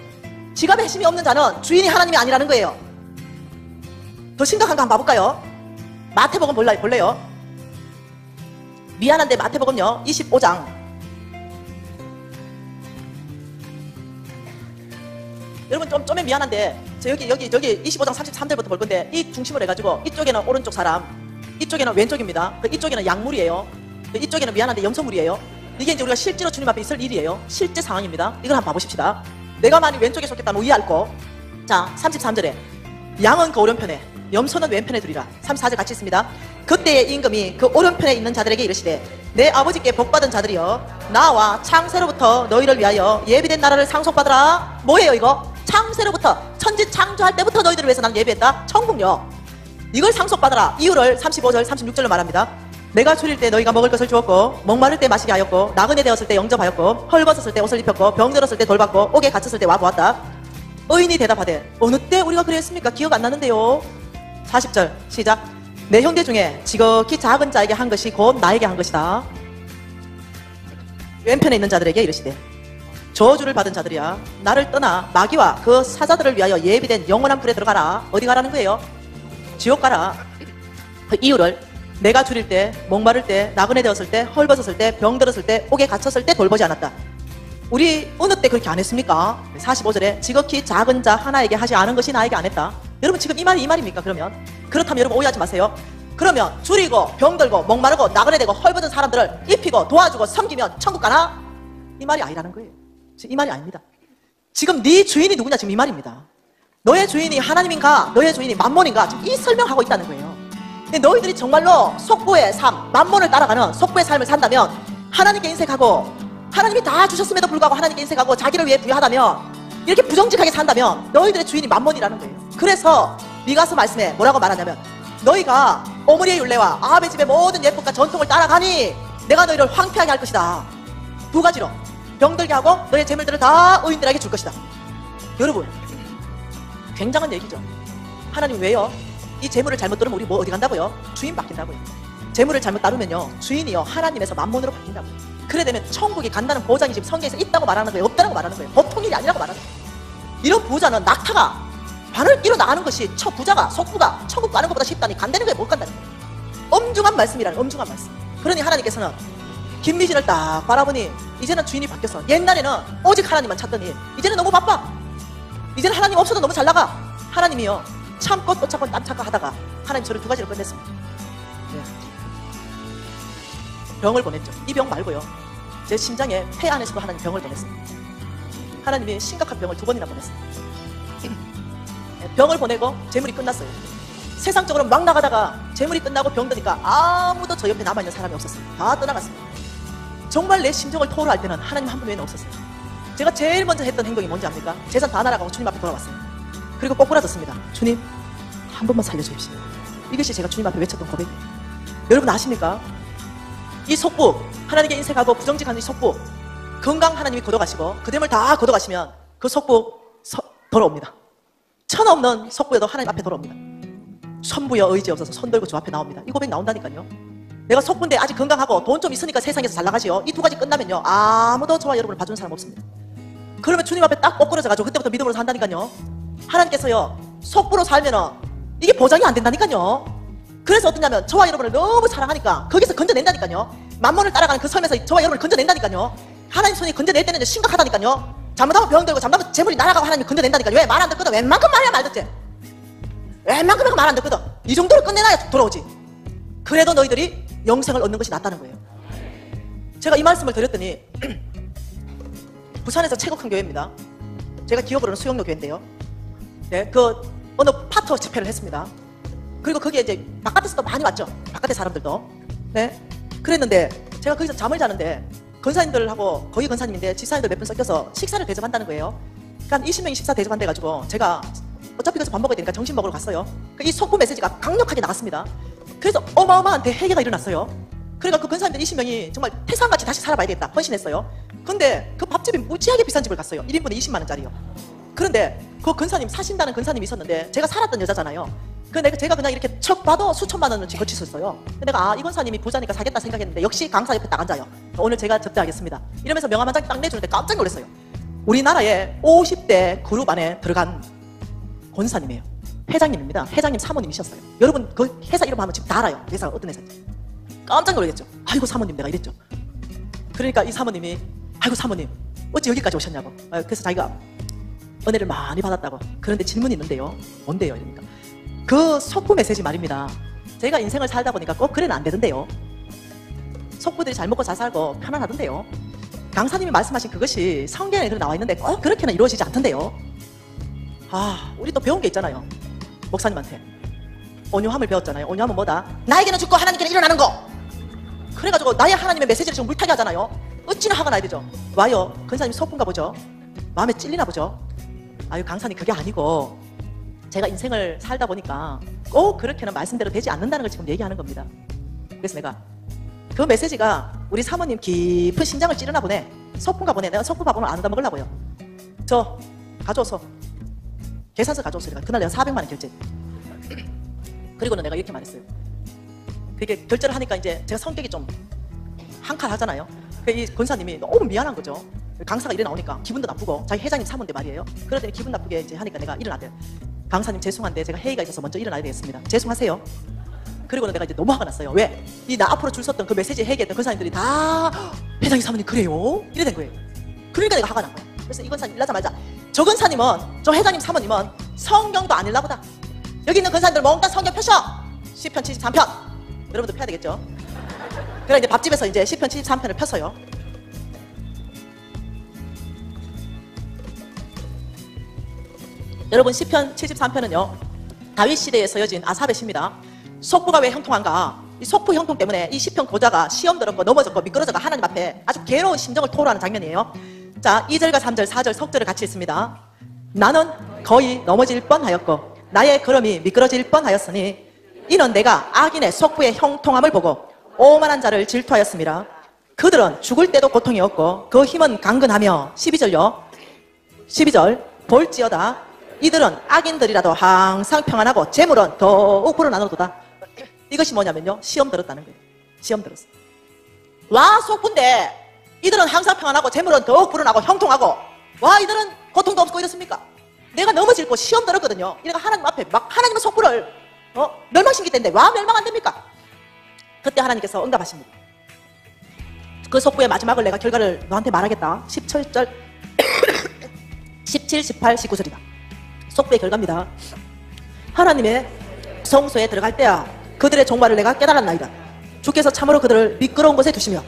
지갑에 핵심이 없는 자는 주인이 하나님이 아니라는 거예요. 더 심각한 거 한번 봐볼까요? 마태복음 볼래요? 미안한데 마태복음요 25장 여러분 좀 미안한데 저 여기 25장 33절부터 볼 건데 이 중심으로 해가지고 이쪽에는 오른쪽 사람, 이쪽에는 왼쪽입니다. 이쪽에는 양물이에요. 이쪽에는 미안한데 염소물이에요. 이게 이제 우리가 실제로 주님 앞에 있을 일이에요. 실제 상황입니다. 이걸 한번 봐보십시다. 내가 만일 왼쪽에 섰겠다면 위에 거. 자, 33절에 양은 그 오른편에 염소는 왼편에 두리라. 34절 같이 있습니다. 그때의 임금이 그 오른편에 있는 자들에게 이르시되 내 아버지께 복받은 자들이여 나와 창세로부터 너희를 위하여 예비된 나라를 상속받으라. 뭐예요 이거? 창세로부터 천지 창조할 때부터 너희들을 위해서 난 예비했다. 천국요. 이걸 상속받아라. 이유를 35절 36절로 말합니다. 내가 줄일 때 너희가 먹을 것을 주었고 목마를 때 마시게 하였고 나그네 되었을 때 영접하였고 헐벗었을 때 옷을 입혔고 병들었을 때 돌봤고 옥에 갇혔을 때 와보았다. 의인이 대답하되 어느 때 우리가 그랬습니까? 기억 안 나는데요. 40절 시작. 내 형제 중에 지극히 작은 자에게 한 것이 곧 나에게 한 것이다. 왼편에 있는 자들에게 이르시되 저주를 받은 자들이야 나를 떠나 마귀와 그 사자들을 위하여 예비된 영원한 불에 들어가라. 어디 가라는 거예요? 지옥 가라. 그 이유를 내가 줄일 때 목마를 때 나그네 되었을 때 헐벗었을 때 병들었을 때 옥에 갇혔을 때 돌보지 않았다. 우리 어느 때 그렇게 안 했습니까? 45절에 지극히 작은 자 하나에게 하지 않은 것이 나에게 안 했다. 여러분 지금 이 말이 이 말입니까? 그러면 그렇다면 여러분 오해하지 마세요. 그러면 줄이고 병들고 목마르고 나그네 되고 헐벗은 사람들을 입히고 도와주고 섬기면 천국 가나? 이 말이 아니라는 거예요. 이 말이 아닙니다. 지금 네 주인이 누구냐 지금 이 말입니다. 너의 주인이 하나님인가 너의 주인이 만몬인가 지금 이 설명하고 있다는 거예요. 근데 너희들이 정말로 속보의 삶 만몬을 따라가는 속보의 삶을 산다면 하나님께 인색하고 하나님이 다 주셨음에도 불구하고 하나님께 인색하고 자기를 위해 부여하다면 이렇게 부정직하게 산다면 너희들의 주인이 만몬이라는 거예요. 그래서 미가서 말씀에 뭐라고 말하냐면 너희가 오므리의 율례와 아합의 집의 모든 예법과 전통을 따라가니 내가 너희를 황폐하게 할 것이다. 두 가지로 병들게 하고 너의 재물들을 다 의인들에게 줄 것이다. 여러분 굉장한 얘기죠. 하나님 왜요? 이 재물을 잘못 들으면 우리 뭐 어디 간다고요? 주인 바뀐다고요. 재물을 잘못 따르면요 주인이요 하나님에서 만몬으로 바뀐다고요. 그래 되면 천국이 간다는 보장이 지금 성경에서 있다고 말하는 거예요? 없다고 말하는 거예요? 보통 일이 아니라고 말하는 거예요. 이런 부자는 낙타가 반을 일어나는 것이 부자가 속부가 천국 가는 것보다 쉽다니 간다는 거예요? 못 간다는 거예요? 엄중한 말씀이라는 엄중한 말씀. 그러니 하나님께서는 김미진을 딱 바라보니 이제는 주인이 바뀌었어. 옛날에는 오직 하나님만 찾더니 이제는 너무 바빠. 이제는 하나님 없어도 너무 잘 나가. 하나님이요 참고 또 참고 땀 참고 하다가 하나님 저를 두 가지로 끝냈습니다. 네. 병을 보냈죠. 이 병 말고요 제 심장에 폐 안에서도 하나님 병을 보냈습니다. 하나님이 심각한 병을 2번이나 보냈습니다. 병을 보내고 재물이 끝났어요. 세상적으로 막 나가다가 재물이 끝나고 병드니까 아무도 저 옆에 남아있는 사람이 없었어요. 다 떠나갔습니다. 정말 내 심정을 토로할 때는 하나님 한 분 외에는 없었어요. 제가 제일 먼저 했던 행동이 뭔지 압니까? 재산 다 날아가고 주님 앞에 돌아왔어요. 그리고 꼬꾸라졌습니다. 주님 한 번만 살려주십시오. 이것이 제가 주님 앞에 외쳤던 고백이에요. 여러분 아십니까? 이 속부 하나님께 인색하고 부정직한 이 속부 건강 하나님이 걷어가시고 그 됨을 다 걷어가시면 그 속부 돌아옵니다. 천없는 속부여도 하나님 앞에 돌아옵니다. 선부여 의지 없어서 손 들고 저 앞에 나옵니다. 이 고백 나온다니까요. 내가 속부인데 아직 건강하고 돈 좀 있으니까 세상에서 잘 나가지요. 이 두 가지 끝나면요 아무도 저와 여러분을 봐주는 사람 없습니다. 그러면 주님 앞에 딱 엎그러져가지고 그때부터 믿음으로 산다니까요. 하나님께서요 속부로 살면은 이게 보장이 안 된다니까요. 그래서 어떠냐면 저와 여러분을 너무 사랑하니까 거기서 건져낸다니까요. 만몬을 따라가는 그 삶에서 저와 여러분을 건져낸다니까요. 하나님 손이 건져낼 때는 심각하다니까요. 잘못하면 병들고 잘못하면 재물이 날아가고 하나님이 건져낸다니까요. 왜 말 안 듣거든? 웬만큼 말이야 말 듣지? 웬만큼 말 안 듣거든? 이 정도로 끝내놔야 돌아오지. 그래도 너희들이 영생을 얻는 것이 낫다는 거예요. 제가 이 말씀을 드렸더니 부산에서 최고 큰 교회입니다. 제가 기업으로는 수영로 교회인데요. 네, 그 어느 파터 집회를 했습니다. 그리고 거기에 이제 바깥에서도 많이 왔죠. 바깥에 사람들도. 네, 그랬는데 제가 거기서 잠을 자는데 권사님들하고 거기 권사님인데 집사님들 몇 분 섞여서 식사를 대접한다는 거예요. 그러니까 20명이 식사 대접한대가지고 제가 어차피 거기서 밥 먹어야 되니까 점심 먹으러 갔어요. 이 속보 메시지가 강력하게 나갔습니다. 그래서 어마어마한 대회개가 일어났어요. 그러니까 그 권사님들 20명이 정말 태산같이 다시 살아봐야 되겠다 헌신했어요. 근데 그 밥집이 무지하게 비싼 집을 갔어요. 1인분에 20만 원짜리요. 그런데 그 권사님 사신다는 권사님이 있었는데 제가 살았던 여자잖아요. 근데 제가 그냥 이렇게 척 봐도 수천만 원어치 거치셨어요. 근데 내가 이 권사님이 부자니까 사겠다 생각했는데 역시 강사 옆에 딱 앉아요. 오늘 제가 접대하겠습니다 이러면서 명함 한 장 딱 내주는데 깜짝 놀랐어요. 우리나라에 50대 그룹 안에 들어간 권사님이에요. 회장님입니다. 회장님 사모님이셨어요. 여러분 그 회사 이름 하면 지금 다 알아요. 회사가 어떤 회사인지. 깜짝 놀랐죠. 아이고 사모님 내가 이랬죠. 그러니까 이 사모님이 아이고 사모님 어찌 여기까지 오셨냐고. 그래서 자기가 은혜를 많이 받았다고. 그런데 질문이 있는데요. 뭔데요? 이러니까 그 속보 메시지 말입니다. 제가 인생을 살다 보니까 꼭 그래는 안 되던데요. 속부들이 잘 먹고 잘 살고 편안하던데요. 강사님이 말씀하신 그것이 성경에 나와 있는데 꼭 그렇게는 이루어지지 않던데요. 우리 또 배운 게 있잖아요. 목사님한테 온유함을 배웠잖아요. 온유함은 뭐다? 나에게는 죽고 하나님께는 일어나는 거. 그래가지고 나의 하나님의 메시지를 지금 물타기 하잖아요. 어찌나 화가 나야 되죠. 와요. 근사님 속군가 보죠. 마음에 찔리나 보죠. 아유 강사님 그게 아니고 제가 인생을 살다 보니까 꼭 그렇게는 말씀대로 되지 않는다는 걸 지금 얘기하는 겁니다. 그래서 내가 그 메시지가 우리 사모님 깊은 심장을 찌르나 보네. 속군가 보네. 내가 속군밥은 안 얻어먹으려고요. 저 가져오소. 계산서 가져오소. 그날 내가 400만 원 결제. 그리고는 내가 이렇게 말했어요. 그게 결제를 하니까 이제 제가 성격이 좀 한칼하잖아요. 이 권사님이 너무 미안한 거죠. 강사가 일어 나오니까 기분도 나쁘고 자기 회장님 사모인데 말이에요. 그러더니 기분 나쁘게 이제 하니까 내가 일어나대요. 강사님 죄송한데 제가 회의가 있어서 먼저 일어나야 되겠습니다. 죄송하세요. 그리고는 내가 이제 너무 화가 났어요. 왜? 나 앞으로 줄 섰던 그 메시지 회개했던 권사님들이 다 회장님 사모님 그래요? 이래 된 거예요. 그러니까 내가 화가 난 거야. 그래서 이 권사님 일하자 말자. 저 권사님은, 저 회장님 사모님은 성경도 안 읽나 보다. 여기 있는 권사님들 몽땅 성경 펴셔. 시편 73편. 여러분도 펴야 되겠죠? 그래 이제 밥집에서 이제 시편 73편을 펴서요. 여러분 시편 73편은요 다윗 시대에 서여진 아삽의 시입니다. 속부가 왜 형통한가? 이 속부 형통 때문에 이 시편 고자가 시험 들었고 넘어졌고 미끄러져가 하나님 앞에 아주 괴로운 심정을 토로하는 장면이에요. 자 2절과 3절 4절 석절을 같이 읽습니다. 나는 거의 넘어질 뻔하였고 나의 걸음이 미끄러질 뻔하였으니 이는 내가 악인의 속부의 형통함을 보고 오만한 자를 질투하였습니다. 그들은 죽을 때도 고통이 없고 그 힘은 강건하며 12절요 12절 볼지어다 이들은 악인들이라도 항상 평안하고 재물은 더욱 불어나노도다. 이것이 뭐냐면요 시험 들었다는 거예요. 시험 들었어. 와 속부인데 이들은 항상 평안하고 재물은 더욱 불어나고 형통하고 와 이들은 고통도 없고 이렇습니까? 내가 넘어질고 시험 들었거든요. 이래가 하나님 앞에 막 하나님의 속부를 멸망시킬 텐데 와 멸망 안 됩니까? 그때 하나님께서 응답하십니다. 그 속부의 마지막을 내가 결과를 너한테 말하겠다. 17절 17, 18, 19절이다. 속부의 결과입니다. 하나님의 성소에 들어갈 때야 그들의 종말을 내가 깨달았나이다. 주께서 참으로 그들을 미끄러운 곳에 두시며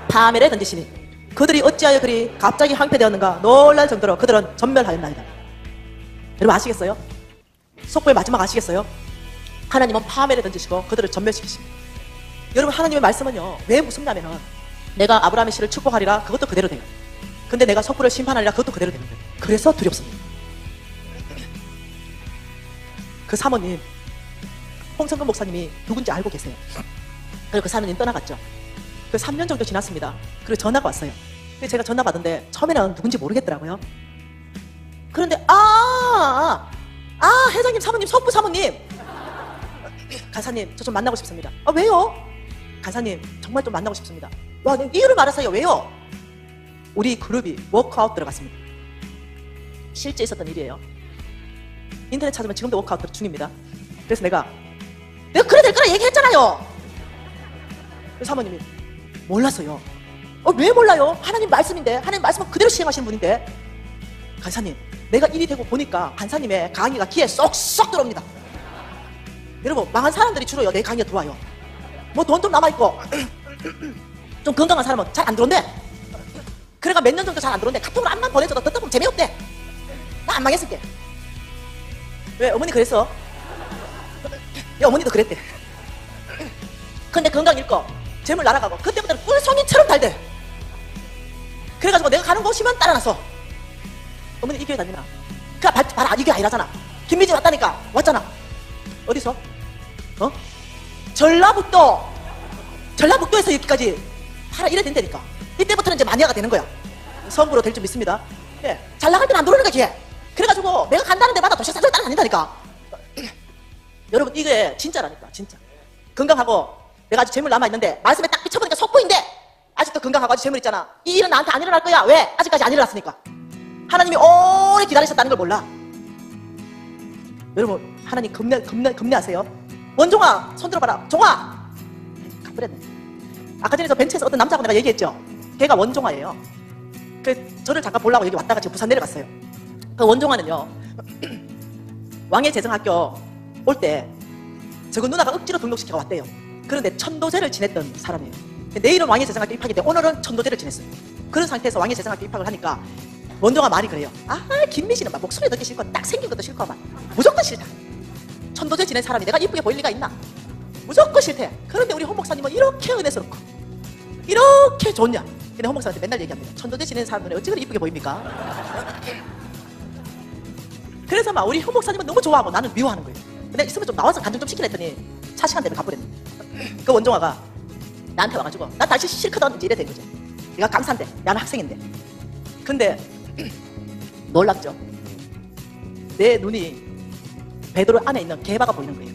파멸에 던지시니 그들이 어찌하여 그리 갑자기 황폐되었는가 놀랄 정도로 그들은 전멸하였나이다. 여러분 아시겠어요? 속부의 마지막 아시겠어요? 하나님은 파멸에 던지시고 그들을 전멸시키십니다. 여러분 하나님의 말씀은요 왜 무섭냐면은 내가 아브라함의 씨를 축복하리라 그것도 그대로 돼요. 근데 내가 속부를 심판하리라 그것도 그대로 되는 거예요. 그래서 두렵습니다. 그 사모님 홍성근 목사님이 누군지 알고 계세요. 그리고 그 사모님 떠나갔죠. 그 3년 정도 지났습니다. 그리고 전화가 왔어요. 그래서 제가 전화 받은데 처음에는 누군지 모르겠더라고요. 그런데 회장님 사모님 속부 사모님 간사님 저 좀 만나고 싶습니다. 왜요? 간사님 정말 좀 만나고 싶습니다. 와 이유를 말하세요. 왜요? 우리 그룹이 워크아웃 들어갔습니다. 실제 있었던 일이에요. 인터넷 찾으면 지금도 워크아웃 중입니다. 그래서 내가 그래 될 거라 얘기했잖아요. 그 사모님이 몰랐어요. 왜 몰라요? 하나님 말씀인데 하나님 말씀은 그대로 시행하시는 분인데. 간사님 내가 일이 되고 보니까 간사님의 강의가 귀에 쏙쏙 들어옵니다. 여러분 망한 사람들이 주로요 내 강의가 들어와요. 뭐 돈 좀 남아있고 좀 건강한 사람은 잘 안 들어온대. 그래가 몇 년 정도 잘 안 들어온대. 카톡으로 안만 보내줘도 듣다 보면 재미없대. 나 안 망했을게. 왜? 어머니 그랬어? 야 어머니도 그랬대. 근데 건강 잃고 재물 날아가고 그때부터는 꿀송이처럼 달대. 그래가지고 내가 가는 곳 오시면 따라놨어. 어머니 이 교회 다니나? 그니까 봐라 이게 아니라잖아. 김미진 왔다니까. 왔잖아. 어디서? 전라북도에서 여기까지 봐라 이래 된다니까. 이때부터는 이제 마니아가 되는 거야. 성부로 될 줄 믿습니다. 예, 잘 나갈 때는 안 들어오는 거야. 그래가지고 내가 간다는 데마다 도시사절 따라다닌다니까. 여러분 이게 진짜라니까 진짜. 건강하고 내가 아직 재물 남아있는데 말씀에 딱 비춰보니까 속보인데 아직도 건강하고 아직 재물 있잖아. 이 일은 나한테 안 일어날 거야. 왜? 아직까지 안 일어났으니까. 하나님이 오래 기다리셨다는 걸 몰라. 여러분 하나님 겁내하세요. 원종아 손 들어봐라. 종아 가버렸네. 아까 전에 저 벤치에서 어떤 남자하고 내가 얘기했죠. 걔가 원종아예요. 그 저를 잠깐 보려고 여기 왔다가 지금 부산 내려갔어요. 그 원종아는요 왕의 재정학교 올 때 저거 누나가 억지로 등록시켜 왔대요. 그런데 천도제를 지냈던 사람이에요. 내일은 왕의 제사장학교 입학인데 오늘은 천도제를 지냈어요. 그런 상태에서 왕의 제사장학교 입학을 하니까 원종아 말이 그래요. 아, 김미진은 막 목소리 듣기 싫고 딱 생긴 것도 싫고 막 무조건 싫다. 천도제 지낸 사람이 내가 이쁘게 보일 리가 있나? 무조건 싫대. 그런데 우리 홍 목사님은 이렇게 은혜스럽고 이렇게 좋냐? 근데 홍 목사한테 맨날 얘기합니다. 천도제 지낸 사람들은 어찌 그리 이쁘게 보입니까? 그래서 막 우리 홍 목사님은 너무 좋아하고 나는 미워하는 거예요. 근데 있으면 좀 나와서 간증 좀 시키랬더니 차 시간 되면 가버렸네. 그 원종아가 나한테 와가지고 난 다시 싫거든 이제 이래 된 거지. 내가 강사인데 나는 학생인데. 근데 놀랍죠? 내 눈이 베드로 안에 있는 개바가 보이는 거예요.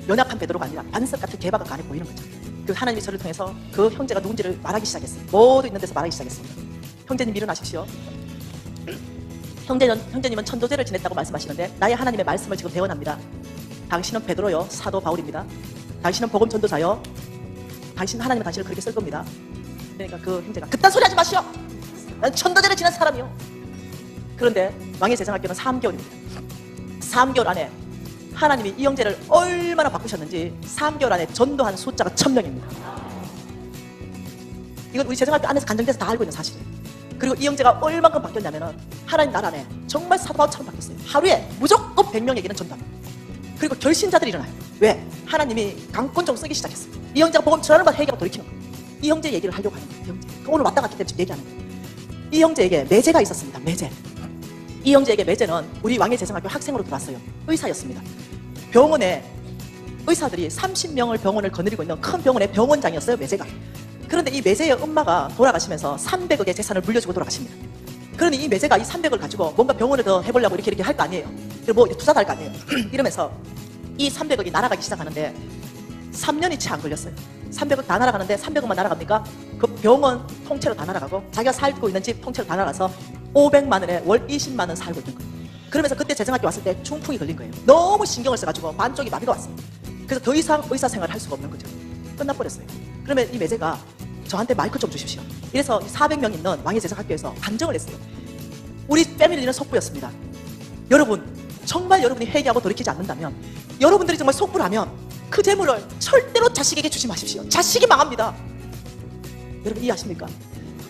연약한 베드로가 아니라 반석 같은 개바가 안에 보이는 거죠. 그 하나님이 저를 통해서 그 형제가 누군지를 말하기 시작했어요. 모두 있는 데서 말하기 시작했습니다. 형제님 일어나십시오. 형제님은 천도제를 지냈다고 말씀하시는데 나의 하나님의 말씀을 지금 배워납니다. 당신은 베드로요 사도 바울입니다. 당신은 복음 전도자요. 하나님은 당신을 그렇게 쓸 겁니다. 그러니까 그 형제가 그딴 소리 하지 마시오. 난 천도제를 지낸 사람이요. 그런데 왕의 제사장학교는 3개월입니다. 3개월 안에 하나님이 이 형제를 얼마나 바꾸셨는지 3개월 안에 전도한 숫자가 1000명입니다. 이건 우리 제사장학교 안에서 간증돼서 다 알고 있는 사실이에요. 그리고 이 형제가 얼만큼 바뀌었냐면은 하나님 나라 안에 정말 사도바울처럼 바뀌었어요. 하루에 무조건 100명에게는 전도합니다. 그리고 결신자들이 일어나요. 왜? 하나님이 강권적으로 쓰기 시작했어요. 이 형제가 복음 전하는 걸 회개하고 돌이키는 거예요. 이 형제 얘기를 하려고 하는 거예요. 이 형제. 오늘 왔다 갔기 때문에 지금 얘기하는 거예요. 이 형제에게 매제가 있었습니다. 매제. 이 형제에게 매제는 우리 왕의 제사장학교 학생으로 들어왔어요. 의사였습니다. 병원에 의사들이 30명을 병원을 거느리고 있는 큰 병원의 병원장이었어요. 매제가. 그런데 이 매제의 엄마가 돌아가시면서 300억의 재산을 물려주고 돌아가십니다. 그러니 이 매제가 이 300을 가지고 뭔가 병원을 더 해보려고 이렇게 할 거 아니에요. 그리고 뭐 투자도 할 거 아니에요. 이러면서 이 300억이 날아가기 시작하는데 3년이 채 안 걸렸어요. 300억 다 날아가는데 300억만 날아갑니까? 그 병원 통째로 다 날아가고 자기가 살고 있는 집 통째로 다 날아가서 500만 원에 월 20만 원 살고 있는 거예요. 그러면서 그때 제사장학교 왔을 때 중풍이 걸린 거예요. 너무 신경을 써가지고 반쪽이 마비가 왔습니다. 그래서 더 이상 의사 생활을 할 수가 없는 거죠. 끝나버렸어요. 그러면 이 매제가 저한테 마이크 좀 주십시오. 이래서 400명 있는 왕의 제사학교에서 간증을 했어요. 우리 패밀리는 속부였습니다. 여러분, 정말 여러분이 회개하고 돌이키지 않는다면 여러분들이 정말 속부라면 그 재물을 절대로 자식에게 주지 마십시오. 자식이 망합니다. 여러분 이해하십니까?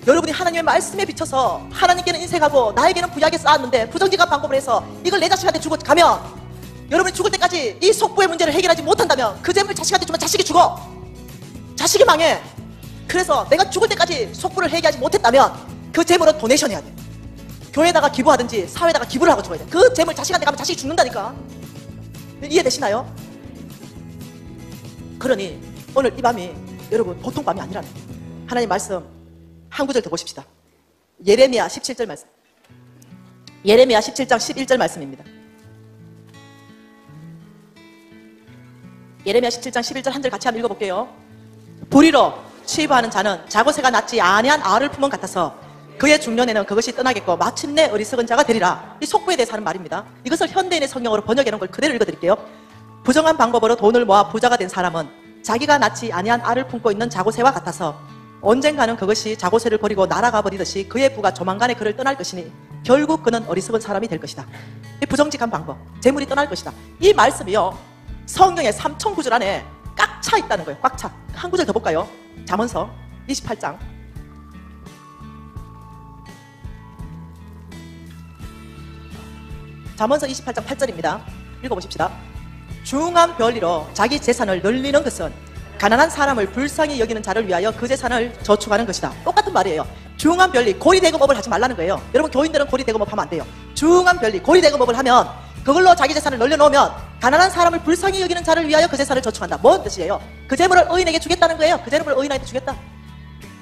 여러분이 하나님의 말씀에 비춰서 하나님께는 인색하고 나에게는 부약에 쌓았는데 부정직한 방법을 해서 이걸 내 자식한테 주고 가면 여러분이 죽을 때까지 이 속부의 문제를 해결하지 못한다면 그 재물 자식한테 주면 자식이 죽어. 자식이 망해. 그래서 내가 죽을 때까지 속부를 해결하지 못했다면 그 재물은 도네이션 해야 돼. 교회에다가 기부하든지 사회에다가 기부를 하고 죽어야 돼. 그 재물 자식한테 가면 자식이 죽는다니까. 이해되시나요? 그러니 오늘 이 밤이 여러분 보통 밤이 아니라는 거예요. 하나님 말씀 한 구절 더 보십시다. 예레미야 17절 말씀. 예레미야 17장 11절 말씀입니다. 예레미야 17장 11절 한 절 같이 한번 읽어볼게요. 불의로 취부하는 자는 자고새가 낳지 아니한 알을 품은 같아서 그의 중년에는 그것이 떠나겠고 마침내 어리석은 자가 되리라. 이 속부에 대해서 하는 말입니다. 이것을 현대인의 성경어로 번역해 놓은 걸 그대로 읽어드릴게요. 부정한 방법으로 돈을 모아 부자가 된 사람은 자기가 낳지 아니한 알을 품고 있는 자고새와 같아서 언젠가는 그것이 자고새를 버리고 날아가 버리듯이 그의 부가 조만간에 그를 떠날 것이니 결국 그는 어리석은 사람이 될 것이다. 이 부정직한 방법, 재물이 떠날 것이다. 이 말씀이요 성경의 3천 구절 안에 꽉 차 있다는 거예요. 꽉 차. 한 구절 더 볼까요? 잠언서 28장. 잠언서 28장 8절입니다. 읽어보십시다. 중한 별리로 자기 재산을 늘리는 것은 가난한 사람을 불쌍히 여기는 자를 위하여 그 재산을 저축하는 것이다. 똑같은 말이에요. 중한 별리, 고리대금업을 하지 말라는 거예요. 여러분 교인들은 고리대금업 하면 안 돼요. 중한 별리, 고리대금업을 하면 그걸로 자기 재산을 늘려놓으면 가난한 사람을 불쌍히 여기는 자를 위하여 그 재산을 저축한다. 뭔 뜻이에요? 그 재물을 의인에게 주겠다는 거예요. 그 재물을 의인한테 주겠다.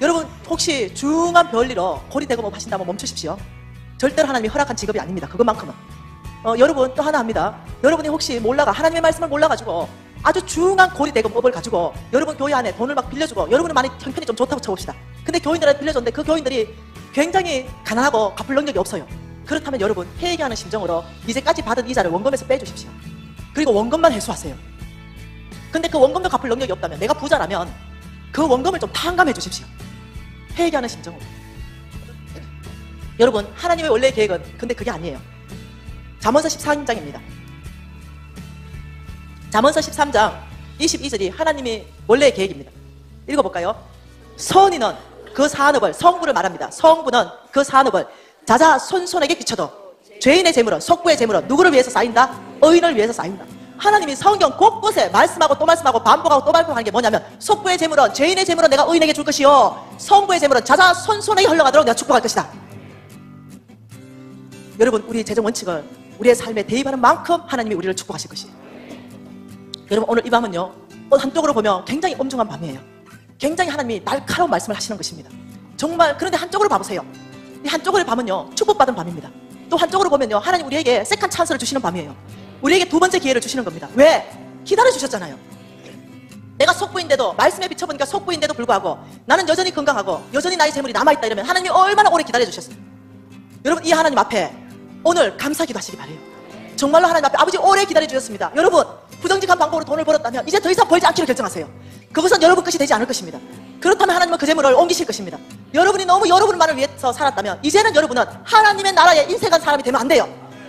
여러분 혹시 중한 별리로 고리대금업 하신다면 멈추십시오. 절대로 하나님이 허락한 직업이 아닙니다. 그것만큼은. 여러분 또 하나 합니다. 여러분이 혹시 하나님의 말씀을 몰라가지고 아주 중한 고리대금업을 가지고 여러분 교회 안에 돈을 막 빌려주고 여러분은 많이 형편이 좀 좋다고 쳐봅시다. 근데 교인들한테 빌려줬는데 그 교인들이 굉장히 가난하고 갚을 능력이 없어요. 그렇다면 여러분 회개하는 심정으로 이제까지 받은 이자를 원금에서 빼주십시오. 그리고 원금만 회수하세요. 근데 그 원금도 갚을 능력이 없다면 내가 부자라면 그 원금을 좀 탕감해 주십시오. 회개하는 심정으로. 여러분 하나님의 원래의 계획은 근데 그게 아니에요. 잠언서 13장입니다. 잠언서 13장 22절이 하나님이 원래의 계획입니다. 읽어볼까요? 선인은 그 산업을, 성부를 말합니다. 성부는 그 산업을 자자손손에게 끼쳐도 죄인의 재물은, 속부의 재물은 누구를 위해서 쌓인다? 의인을 위해서 쌓인다. 하나님이 성경 곳곳에 말씀하고 또 말씀하고 반복하고 또 반복하는 게 뭐냐면, 속부의 재물은, 죄인의 재물은 내가 의인에게 줄 것이요, 성부의 재물은 자자손손에게 흘러가도록 내가 축복할 것이다. 여러분, 우리의 재정 원칙을 우리의 삶에 대입하는 만큼 하나님이 우리를 축복하실 것이에요. 여러분, 오늘 이 밤은요, 한쪽으로 보면 굉장히 엄중한 밤이에요. 굉장히 하나님이 날카로운 말씀을 하시는 것입니다. 정말. 그런데 한쪽으로 봐보세요. 이 한쪽의 밤은요, 축복받은 밤입니다. 또 한쪽으로 보면요, 하나님 우리에게 세컨 찬스를 주시는 밤이에요. 우리에게 두 번째 기회를 주시는 겁니다. 왜? 기다려주셨잖아요. 내가 속부인데도, 말씀에 비춰보니까 속부인데도 불구하고 나는 여전히 건강하고 여전히 나의 재물이 남아있다 이러면 하나님이 얼마나 오래 기다려주셨어요. 여러분, 이 하나님 앞에 오늘 감사기도 하시기 바래요. 정말로 하나님 앞에 아버지 오래 기다려주셨습니다. 여러분, 부정직한 방법으로 돈을 벌었다면 이제 더 이상 벌지 않기로 결정하세요. 그것은 여러분 것이 되지 않을 것입니다. 그렇다면 하나님은 그 재물을 옮기실 것입니다. 여러분이 너무 여러분만을 위해서 살았다면 이제는 여러분은 하나님의 나라에 인색한 사람이 되면 안 돼요.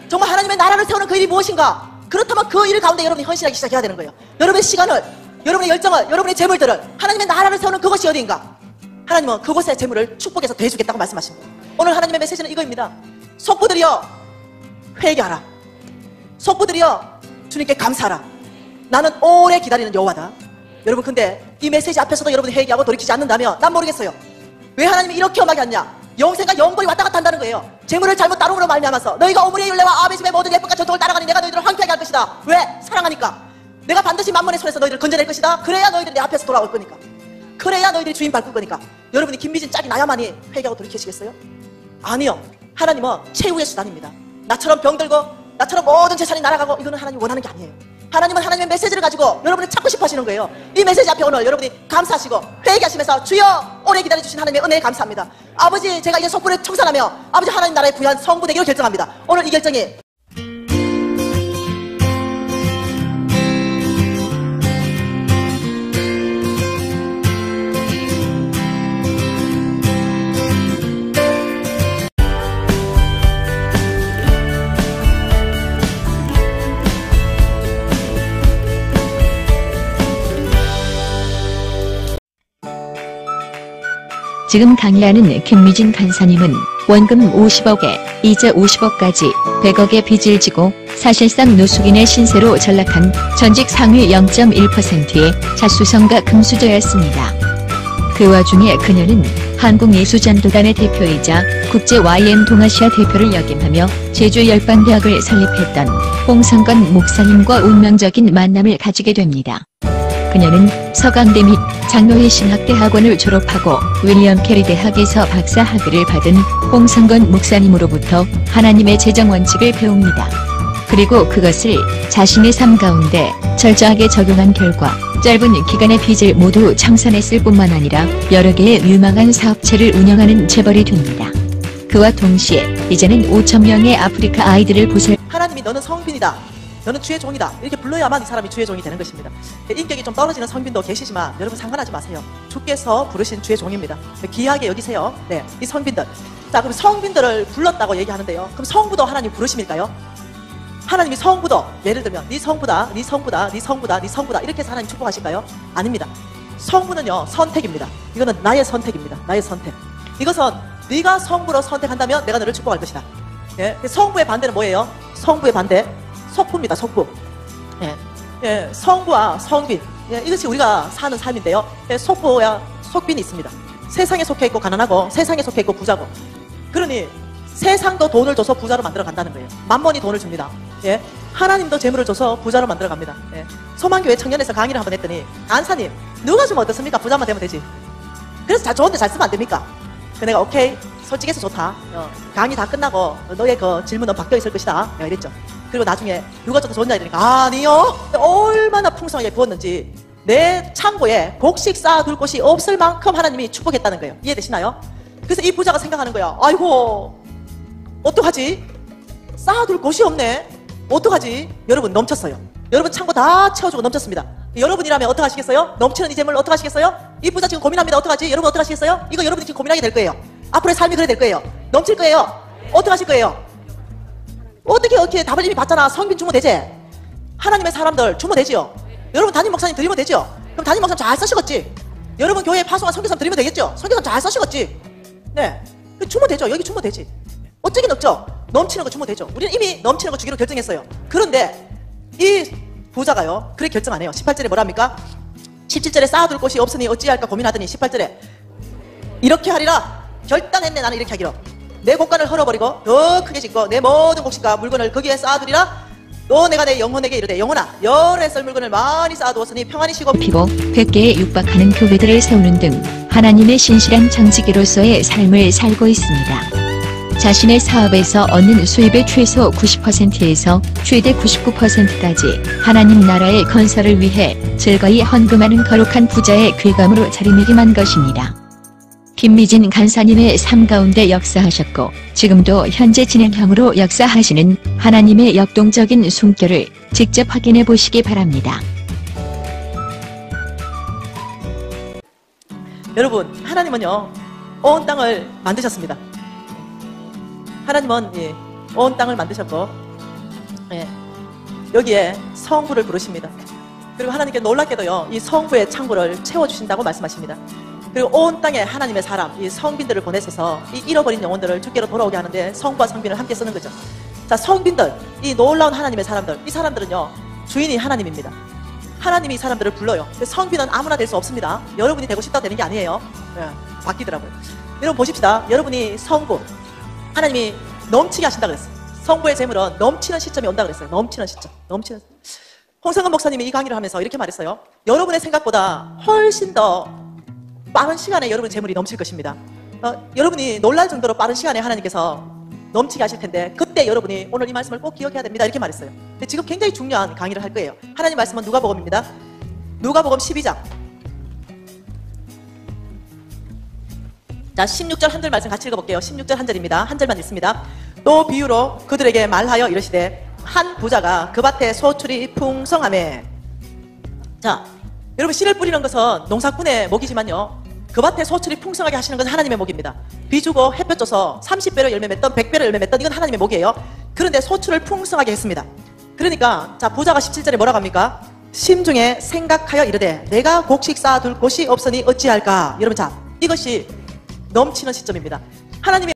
정말 하나님의 나라를 세우는 그 일이 무엇인가? 그렇다면 그 일 가운데 여러분이 헌신하기 시작해야 되는 거예요. 여러분의 시간을, 여러분의 열정을, 여러분의 재물들을 하나님의 나라를 세우는 그것이 어디인가? 하나님은 그곳의 재물을 축복해서 더해주겠다고 말씀하십니다. 오늘 하나님의 메시지는 이거입니다. 속부들이여 회개하라. 속부들이여 주님께 감사하라. 나는 오래 기다리는 여호와다. 여러분, 근데 이 메시지 앞에서도 여러분이 회개하고 돌이키지 않는다면 난 모르겠어요. 왜 하나님이 이렇게 엄하게 하냐? 영생과 영벌이 왔다 갔다 한다는 거예요. 재물을 잘못 따름으로 말미암아서 너희가 오므리의 율례와 아베집의 모든 예법과 전통을 따라가니 내가 너희들을 황폐하게 할 것이다. 왜? 사랑하니까. 내가 반드시 만몬의 손에서 너희들을 건져낼 것이다. 그래야 너희들이 내 앞에서 돌아올 거니까. 그래야 너희들이 주인 밟을 거니까. 여러분이 김미진 짝이 나야만이 회개하고 돌이키시겠어요? 아니요. 하나님은 최후의 수단입니다. 나처럼 병들고 나처럼 모든 재산이 날아가고 이거는 하나님이 원하는 게 아니에요. 하나님은 하나님의 메시지를 가지고 여러분을 찾고 싶어 하시는 거예요. 이 메시지 앞에 오늘 여러분이 감사하시고 회개하시면서 주여 오래 기다려주신 하나님의 은혜에 감사합니다. 아버지, 제가 이제 속부를 청산하며 아버지 하나님 나라의 부유한 성부 되기로 결정합니다. 오늘 이 결정이 지금 강의하는 김미진 간사님은 원금 50억에 이자 50억까지 100억의 빚을 지고 사실상 노숙인의 신세로 전락한 전직 상위 0.1%의 자수성가 금수저였습니다. 그 와중에 그녀는 한국예수전도단의 대표이자 국제 YM 동아시아 대표를 역임하며 제주열방대학을 설립했던 홍성건 목사님과 운명적인 만남을 가지게 됩니다. 그녀는 서강대 및 장로회 신학대학원을 졸업하고 윌리엄 캐리 대학에서 박사 학위를 받은 홍성건 목사님으로부터 하나님의 재정 원칙을 배웁니다. 그리고 그것을 자신의 삶 가운데 철저하게 적용한 결과 짧은 기간의 빚을 모두 청산했을 뿐만 아니라 여러 개의 유망한 사업체를 운영하는 재벌이 됩니다. 그와 동시에 이제는 5,000명의 아프리카 아이들을 보살 하나님이 너는 성빈이다, 너는 주의 종이다 이렇게 불러야만 이 사람이 주의 종이 되는 것입니다. 인격이 좀 떨어지는 성빈도 계시지만 여러분 상관하지 마세요. 주께서 부르신 주의 종입니다. 귀하게 여기세요. 네, 이 성빈들. 자, 그럼 성빈들을 불렀다고 얘기하는데요. 그럼 성부도 하나님 부르심일까요? 하나님이 성부도, 예를 들면 네 성부다, 네 성부다, 네 성부다, 네 성부다 이렇게 해서 하나님 축복하실까요? 아닙니다. 성부는요 선택입니다. 이거는 나의 선택입니다. 나의 선택. 이것은 네가 성부로 선택한다면 내가 너를 축복할 것이다. 예, 성부의 반대는 뭐예요? 성부의 반대 속부입니다. 속부. 예, 예, 성부와 성빈. 예, 이것이 우리가 사는 삶인데요. 예, 속부와 속빈이 있습니다. 세상에 속해 있고 가난하고 세상에 속해 있고 부자고. 그러니 세상도 돈을 줘서 부자로 만들어 간다는 거예요. 만mon이 돈을 줍니다. 예, 하나님도 재물을 줘서 부자로 만들어 갑니다. 예, 소망교회 청년에서 강의를 한번 했더니 간사님 누가 주면 어떻습니까? 부자만 되면 되지. 그래서 좋은데 잘 쓰면 안 됩니까? 내가 오케이 솔직해서 좋다. 강의 다 끝나고 너의 그 질문은 바뀌어 있을 것이다. 이랬죠. 그리고 나중에 누가 줘도 좋냐 이러니까 아니요. 얼마나 풍성하게 부었는지 내 창고에 곡식 쌓아둘 곳이 없을 만큼 하나님이 축복했다는 거예요. 이해되시나요? 그래서 이 부자가 생각하는 거야. 아이고 어떡하지? 쌓아둘 곳이 없네. 어떡하지? 여러분 넘쳤어요. 여러분 창고 다 채워주고 넘쳤습니다. 여러분이라면 어떡하시겠어요? 넘치는 이 재물 어떡하시겠어요? 이 부자 지금 고민합니다. 어떡하지? 여러분 어떡하시겠어요? 이거 여러분이 지금 고민하게 될 거예요. 앞으로의 삶이 그래 될 거예요. 넘칠 거예요. 어떡하실 거예요? 어떻게 답을 이미 봤잖아. 성빈 주면 되지? 하나님의 사람들 주면 되지요. 여러분 담임 목사님 드리면 되죠? 그럼 담임 목사님 잘 쓰시겠지? 여러분 교회에 파송한 선교사람 드리면 되겠죠? 선교사람 잘 써시겠지? 네. 주면 되죠. 여기 주면 되지. 어쩌긴 없죠. 넘치는 거 주면 되죠. 우리는 이미 넘치는 거 주기로 결정했어요. 그런데 이 부자가요, 그렇게 결정 안 해요. 18절에 뭐랍니까? 17절에 쌓아둘 곳이 없으니 어찌할까 고민하더니 18절에 이렇게 하리라 결단했네. 나는 이렇게 하기로. 내 곳간을 헐어버리고 더 크게 짓고 내 모든 곡식과 물건을 거기에 쌓아두리라. 또 내가 내 영혼에게 이르되 영혼아 열에 썰 물건을 많이 쌓아두었으니 평안히 쉬고 피고 100개에 육박하는 교회들을 세우는 등 하나님의 신실한 정직이로서의 삶을 살고 있습니다. 자신의 사업에서 얻는 수입의 최소 90%에서 최대 99%까지 하나님 나라의 건설을 위해 즐거이 헌금하는 거룩한 부자의 괴감으로 자리매김한 것입니다. 김미진 간사님의 삶 가운데 역사하셨고 지금도 현재 진행형으로 역사하시는 하나님의 역동적인 숨결을 직접 확인해 보시기 바랍니다. 여러분, 하나님은요 온 땅을 만드셨습니다. 하나님은 온 땅을 만드셨고 여기에 성부를 부르십니다. 그리고 하나님께 놀랍게도요 이 성부의 창고를 채워주신다고 말씀하십니다. 그리고 온 땅에 하나님의 사람, 이 성빈들을 보내셔서 이 잃어버린 영혼들을 주께로 돌아오게 하는데 성부와 성빈을 함께 쓰는 거죠. 자, 성빈들, 이 놀라운 하나님의 사람들, 이 사람들은요 주인이 하나님입니다. 하나님이 이 사람들을 불러요. 성빈은 아무나 될 수 없습니다. 여러분이 되고 싶다 되는 게 아니에요. 바뀌더라고요. 여러분 보십시다. 여러분이 성부, 하나님이 넘치게 하신다 그랬어요. 성부의 재물은 넘치는 시점이 온다 그랬어요. 넘치는 시점, 넘치는. 홍성근 목사님이 이 강의를 하면서 이렇게 말했어요. 여러분의 생각보다 훨씬 더 빠른 시간에 여러분 재물이 넘칠 것입니다. 여러분이 놀랄 정도로 빠른 시간에 하나님께서 넘치게 하실 텐데 그때 여러분이 오늘 이 말씀을 꼭 기억해야 됩니다. 이렇게 말했어요. 근데 지금 굉장히 중요한 강의를 할 거예요. 하나님 말씀은 누가복음입니다. 누가복음 12장. 자, 16절 한 절 말씀 같이 읽어볼게요. 16절 한 절입니다. 한 절만 읽습니다. 또 비유로 그들에게 말하여 이르시되 한 부자가 그 밭에 소출이 풍성하매. 자, 여러분 씨를 뿌리는 것은 농사꾼의 목이지만요 그 밭에 소출이 풍성하게 하시는 것은 하나님의 목입니다. 비 주고 햇볕 줘서 30배로 열매 맺던 100배로 열매 맺던 이건 하나님의 목이에요. 그런데 소출을 풍성하게 했습니다. 그러니까 자, 부자가 17절에 뭐라고 합니까? 심중에 생각하여 이르되 내가 곡식 쌓아둘 곳이 없으니 어찌할까. 여러분, 자, 이것이 넘치는 시점입니다. 하나님의